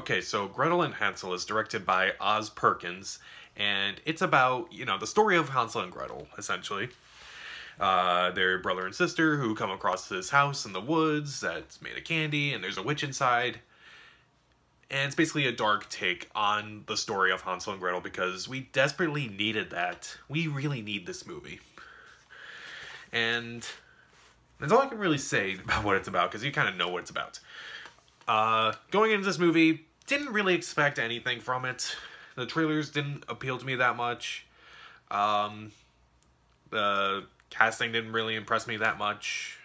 Okay, so Gretel and Hansel is directed by Oz Perkins, and it's about, the story of Hansel and Gretel, essentially. They're brother and sister who come across this house in the woods that's made of candy, and there's a witch inside. And it's basically a dark take on the story of Hansel and Gretel because we desperately needed that. We really need this movie. And that's all I can really say about what it's about, because you kind of know what it's about. Going into this movie, didn't really expect anything from it. The trailers didn't appeal to me that much. The casting didn't really impress me that much.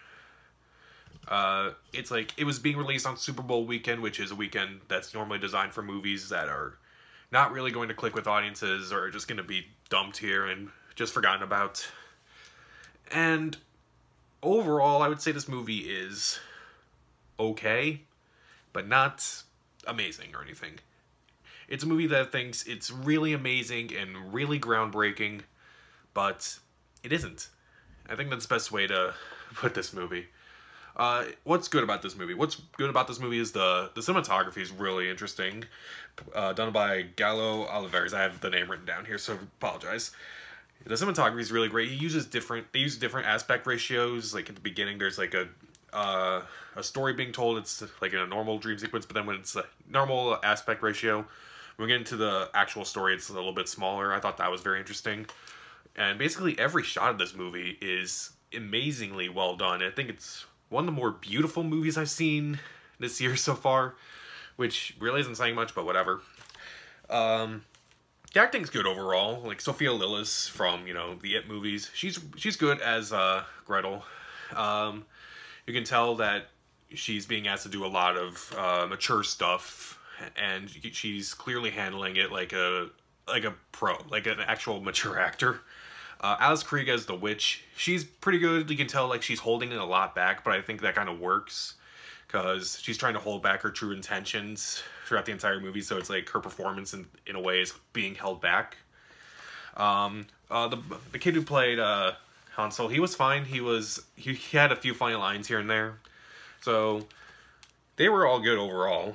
It's like, it was being released on Super Bowl weekend, which is a weekend that's normally designed for movies that are not really going to click with audiences or are just going to be dumped here and just forgotten about. And overall, I would say this movie is okay, but not amazing or anything. It's a movie that thinks it's really amazing and really groundbreaking, but it isn't. I think that's the best way to put this movie. What's good about this movie? What's good about this movie is the cinematography is really interesting. Done by Gallo Oliveras. I have the name written down here, so apologize. The cinematography is really great. They use different aspect ratios. Like at the beginning, there's like a story being told. It's like in a normal dream sequence, but then when it's a normal aspect ratio, when we get into the actual story, it's a little bit smaller. I thought that was very interesting. And basically every shot of this movie is amazingly well done. I think it's one of the more beautiful movies I've seen this year so far, which really isn't saying much, but whatever. The acting's good overall. Like Sophia Lillis from, the It movies. She's good as Gretel. You can tell that she's being asked to do a lot of mature stuff, and she's clearly handling it like a pro, like an actual mature actor. Alice Krige as the witch, she's pretty good. You can tell like she's holding it a lot back, but I think that kind of works because she's trying to hold back her true intentions throughout the entire movie, so it's like her performance in a way is being held back. The kid who played Hansel, he was fine. He had a few funny lines here and there, so they were all good overall.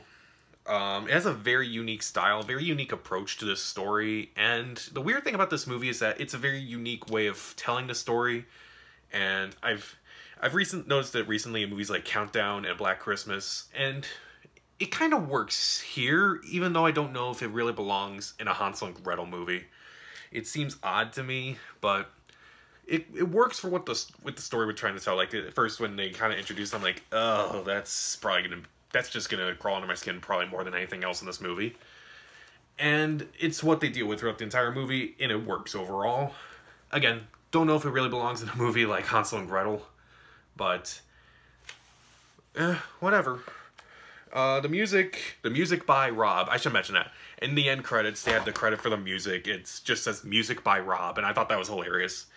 It has a very unique style, very unique approach to this story, and the weird thing about this movie is that it's a very unique way of telling the story, and I've noticed it recently in movies like Countdown and Black Christmas, and it kind of works here, even though I don't know if it really belongs in a Hansel and Gretel movie. It seems odd to me, but it works for what the story we're trying to tell. Like, at first when they kind of introduce, I'm like, oh, that's just gonna crawl under my skin probably more than anything else in this movie. And it's what they deal with throughout the entire movie, and it works overall. Again, don't know if it really belongs in a movie like Hansel and Gretel, but whatever. The music by Rob. I should mention that. In the end credits, they have the credit for the music. It just says music by Rob, and I thought that was hilarious.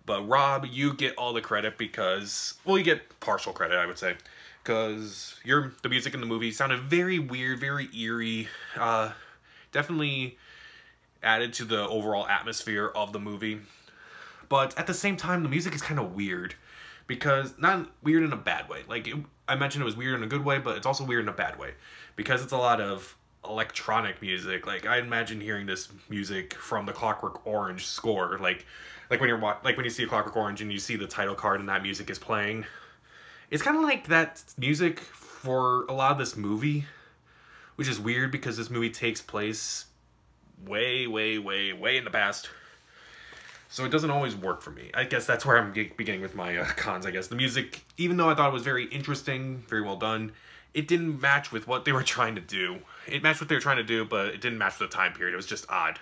But Rob, you get all the credit because, well, you get partial credit, I would say. Because the music in the movie sounded very weird, very eerie. Definitely added to the overall atmosphere of the movie. But at the same time, the music is kind of weird. Because, not weird in a bad way. Like, I mentioned it was weird in a good way, but it's also weird in a bad way. Because it's a lot of electronic music. Like, I imagine hearing this music from the Clockwork Orange score. Like when you see a Clockwork Orange and you see the title card and that music is playing. It's kind of like that music for a lot of this movie, which is weird because this movie takes place way, way, way, way in the past. So it doesn't always work for me. I guess that's where I'm beginning with my cons, I guess. The music, even though I thought it was very interesting, very well done, it didn't match with what they were trying to do. It matched what they were trying to do, but it didn't match with the time period. It was just odd.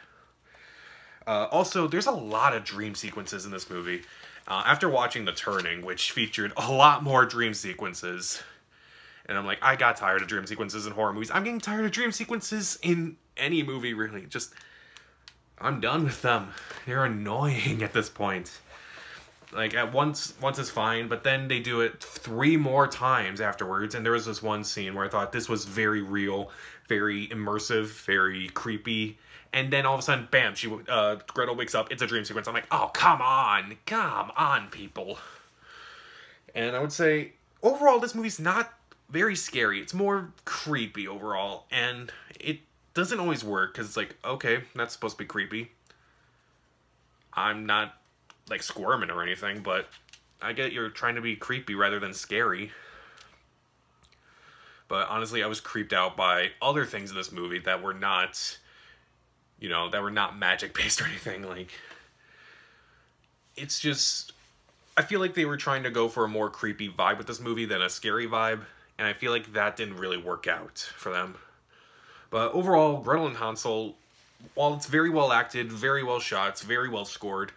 Also, there's a lot of dream sequences in this movie. After watching The Turning, which featured a lot more dream sequences, and I'm like, I got tired of dream sequences in horror movies. I'm getting tired of dream sequences in any movie, really. I'm done with them. They're annoying at this point. Like, at once is fine, but then they do it 3 more times afterwards, and there was this one scene where I thought this was very real, very immersive, very creepy, and then all of a sudden, bam, Gretel wakes up, it's a dream sequence. I'm like, oh, come on, people. And I would say, overall, this movie's not very scary. It's more creepy overall, and it doesn't always work, because it's like, okay, that's supposed to be creepy. I'm not, like, squirming or anything, but I get you're trying to be creepy rather than scary. But honestly, I was creeped out by other things in this movie that were not, you know, that were not magic-based or anything. Like, it's just, I feel like they were trying to go for a more creepy vibe with this movie than a scary vibe, and I feel like that didn't really work out for them. But overall, Gretel and Hansel, while it's very well acted, very well shot, it's very well scored,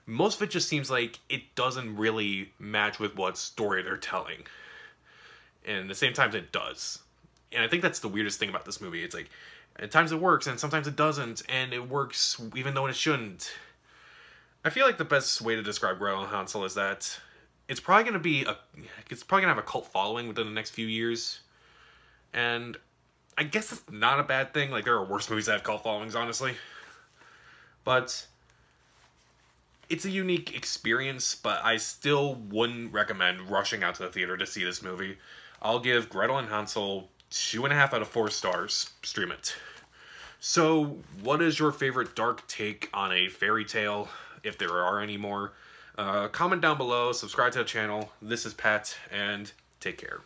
most of it just seems like it doesn't really match with what story they're telling. And at the same time, it does. And I think that's the weirdest thing about this movie. It's like, at times it works, and sometimes it doesn't, and it works even though it shouldn't. I feel like the best way to describe Gretel and Hansel is that it's probably gonna have a cult following within the next few years. And I guess it's not a bad thing. Like, there are worse movies that have cult followings, honestly. But it's a unique experience, but I still wouldn't recommend rushing out to the theater to see this movie. I'll give Gretel and Hansel 2.5 out of 4 stars. Stream it. So, what is your favorite dark take on a fairy tale, if there are any more? Comment down below, subscribe to the channel. This is Pat, and take care.